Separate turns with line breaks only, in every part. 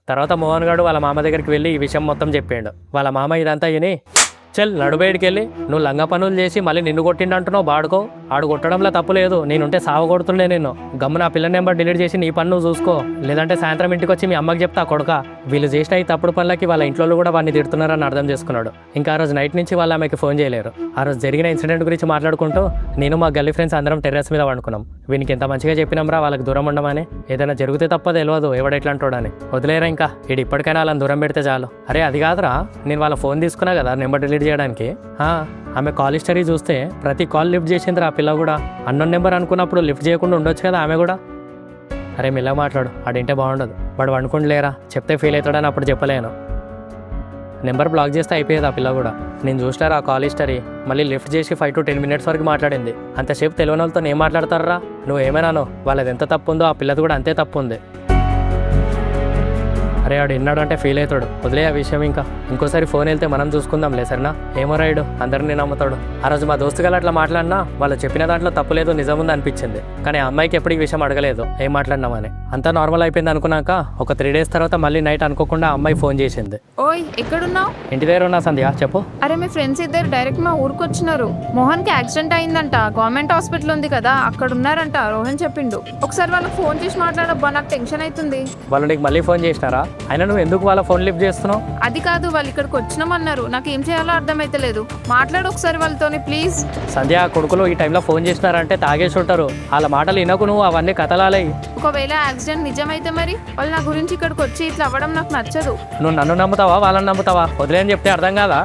తర్వాత మోహన్ గారు వాళ్ళ మామ దగ్గరికి వెళ్ళి ఈ విషయం మొత్తం చెప్పిండు. వాళ్ళ మామ ఇదంతా విని, చల్ నడుబయటికి వెళ్ళి నువ్వు లంగ పనులు చేసి మళ్ళీ నిన్ను కొట్టిండు అంటున్నావు, బాడుకో. ఆడు కొట్టడంలో తప్పు లేదు, నేనుంటే సాగు కొడుతుండే నిన్ను. గమ్మున ఆ పిల్ల నెంబర్ డిలీట్ చేసి నీ పని నువ్వు చూసుకో, లేదంటే సాయంత్రం ఇంటికి వచ్చి మీ అమ్మకి చెప్తా కొడుక. వీళ్ళు చేసిన ఈ తప్పుడు పనులకి వాళ్ళ ఇంట్లో కూడా వాడిని తిడుతున్నారని అర్థం చేసుకున్నాడు. ఇంకా ఆ రోజు నైట్ నుంచి వాళ్ళు ఆమెకి ఫోన్ చేయలేరు. ఆ రోజు జరిగిన ఇన్సిడెంట్ గురించి మాట్లాడుకుంటూ నేను మా గల్లీ ఫ్రెండ్స్ అందరం టెర్రస్ మీద వండుకున్నాం. వీనికి ఎంత మంచిగా చెప్పినాంరా వాళ్ళకి దూరం ఉండమని. ఏదైనా జరిగితే తప్ప తెలియదు ఎవడెట్లాంటోడని. వదిలేరా ఇంకా, వీడు ఇప్పటికైనా వాళ్ళని దూరం పెడితే చాలు. అరే అది కాదురా, నేను వాళ్ళ ఫోన్ తీసుకున్నా కదా నెంబర్ డిలీట్ చేయడానికి. ఆమె కాల్ హిస్టరీ చూస్తే ప్రతి కాల్ లిఫ్ట్ చేసిందిరా ఆ పిల్ల కూడా. అన్నోన్ నెంబర్ అనుకున్నప్పుడు లిఫ్ట్ చేయకుండా ఉండొచ్చు కదా ఆమె కూడా. అరే మెల్లగా మాట్లాడు, ఆడింటే బాగుండదు. వాడు వండుకుంటలేరా, చెప్తే ఫీల్ అవుతాడని అప్పుడు చెప్పలేను. నెంబర్ బ్లాక్ చేస్తే అయిపోయేది ఆ పిల్ల కూడా. నేను చూసినారా ఆ కాల్ హిస్టరీ, మళ్ళీ లిఫ్ట్ చేసి 5 to 10 minutes వరకు మాట్లాడింది. అంతసేపు తెలియని వాళ్ళతో ఏం మాట్లాడతారా? నువ్వు ఏమైనానో వాళ్ళది ఎంత తప్పు ఉందో ఆ పిల్లది కూడా అంతే తప్పు ఉంది. అరే వాడు విన్నాడు అంటే ఫీల్ అవుతాడు, వదిలే ఆ విషయం. ఇంకా ఇంకోసారి ఫోన్ వెళ్తే మనం చూసుకుందాంలే సరేనా. ఏమో రాయుడు అందరినీ నమ్ముతాడు. ఆ రోజు మా దోస్తు గారు అట్లా మాట్లాడినా వాళ్ళు చెప్పిన దాంట్లో తప్పు లేదు, నిజం ఉంది అనిపించింది. కానీ ఆ అమ్మాయికి ఎప్పుడు ఈ విషయం అడగలేదు ఏం మాట్లాడినామని. అంతా నార్మల్ అయిపోయింది అనుకున్నాక ఒక 3 days తర్వాత మళ్ళీ నైట్ అనుకోకుండా ఆ అమ్మాయి ఫోన్ చేసింది.
ఓయ్ ఎక్కడున్నావు?
ఇంటి దగ్గర ఉన్నా సంధ్య, చెప్పు.
అరే మీ ఫ్రెండ్స్ ఇద్దరు డైరెక్ట్ మా ఊరికి వచ్చినారు. మోహన్ కి యాక్సిడెంట్ అయిందంట, గవర్నమెంట్ హాస్పిటల్ ఉంది కదా అక్కడ ఉన్నారంట. రోహన్ చెప్పిండు. ఒకసారి వాళ్ళకి ఫోన్ చేసి మాట్లాడబ్బా, నాకు టెన్షన్ అవుతుంది.
వాళ్ళు నీకు మళ్ళీ ఫోన్ చేసినారా? అయినా నువ్వు ఎందుకు వాళ్ళ ఫోన్ లిఫ్ట్ చేస్తున్నావు?
అది కాదు, వాళ్ళు ఇక్కడికి వచ్చినామన్నారు. నాకు ఏం చేయాలో అర్థమైతలేదు. మాట్లాడు ఒకసారి వాళ్ళతోని ప్లీజ్.
సంధ్య కొడుకులు ఈ టైంలో ఫోన్ చేసినారంటే తాగేసి ఉంటారు. వాళ్ళ మాటలు వినకు నువ్వు, అవన్నీ కథలాలయ్యి.
ఒకవేళ యాక్సిడెంట్ నిజమైతే మరి వాళ్ళు నా గురించి ఇక్కడికి వచ్చి ఇట్లా అవ్వడం నాకు నచ్చదు.
నువ్వు నన్ను నమ్ముతావా వాళ్ళని నమ్ముతావా? వదిలేని చెప్తే అర్థం కాదా?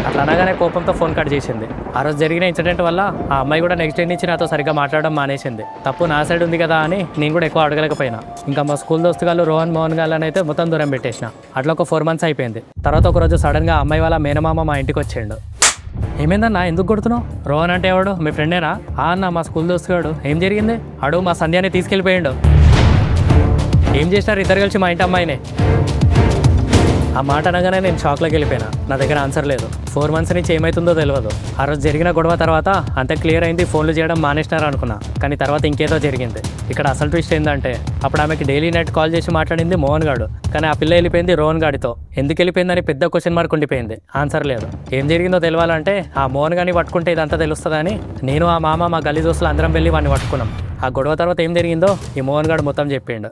అట్లా అనగానే కోపంతో ఫోన్ కట్ చేసింది. ఆ రోజు జరిగిన ఇన్సిడెంట్ వల్ల ఆ అమ్మాయి కూడా నెక్స్ట్ డే నుంచి నాతో సరిగ్గా మాట్లాడడం మానేసింది. తప్పు నా సైడ్ ఉంది కదా అని నేను కూడా ఎక్కువ అడగలేకపోయినా. ఇంకా మా స్కూల్ దోస్తుగాళ్ళు రోహన్ మోహన్ గాళ్ళని అయితే మొత్తం దూరం పెట్టేసిన. అట్లా ఒక 4 months అయిపోయింది. తర్వాత ఒకరోజు సడన్గా అమ్మాయి వాళ్ళ మేనమామ మా ఇంటికి వచ్చాడు. ఏమైందన్నా ఎందుకు కొడుతున్నావు? రోహన్ అంటే ఎవడు? మీ ఫ్రెండేనా? అన్న మా స్కూల్ దోస్తుగాడు. ఏం జరిగింది? అడు మా సంధ్యాన్ని తీసుకెళ్ళిపోయాడు. ఏం చేసినారు ఇద్దరు కలిసి మా ఇంటి అమ్మాయినే? ఆ మాట అనగానే నేను షాక్లోకి వెళ్ళిపోయినా. నా దగ్గర ఆన్సర్ లేదు. 4 months నుంచి ఏమవుతుందో తెలియదు. ఆ రోజు జరిగిన గొడవ తర్వాత అంత క్లియర్ అయింది, ఫోన్లు చేయడం మానేసినారు అనుకున్నా. కానీ తర్వాత ఇంకేదో జరిగింది. ఇక్కడ అసలు ట్విస్ట్ ఏంటంటే అప్పుడు ఆమెకి డైలీ నైట్ కాల్ చేసి మాట్లాడింది మోహన్ గాడు. కానీ ఆ పిల్ల వెళ్ళిపోయింది రోహన్ గాడితో. ఎందుకు వెళ్ళిపోయిందని పెద్ద క్వశ్చన్ మార్క్ ఉండిపోయింది. ఆన్సర్ లేదు. ఏం జరిగిందో తెలియాలంటే ఆ మోహన్ గాని పట్టుకుంటే ఇదంతా తెలుస్తుందని నేను ఆ మామ మా గల్లీ దోస్తులు అందరం వెళ్ళి వాడిని పట్టుకున్నాం. ఆ గొడవ తర్వాత ఏం జరిగిందో ఈ మోహన్ గాడు మొత్తం చెప్పిండు.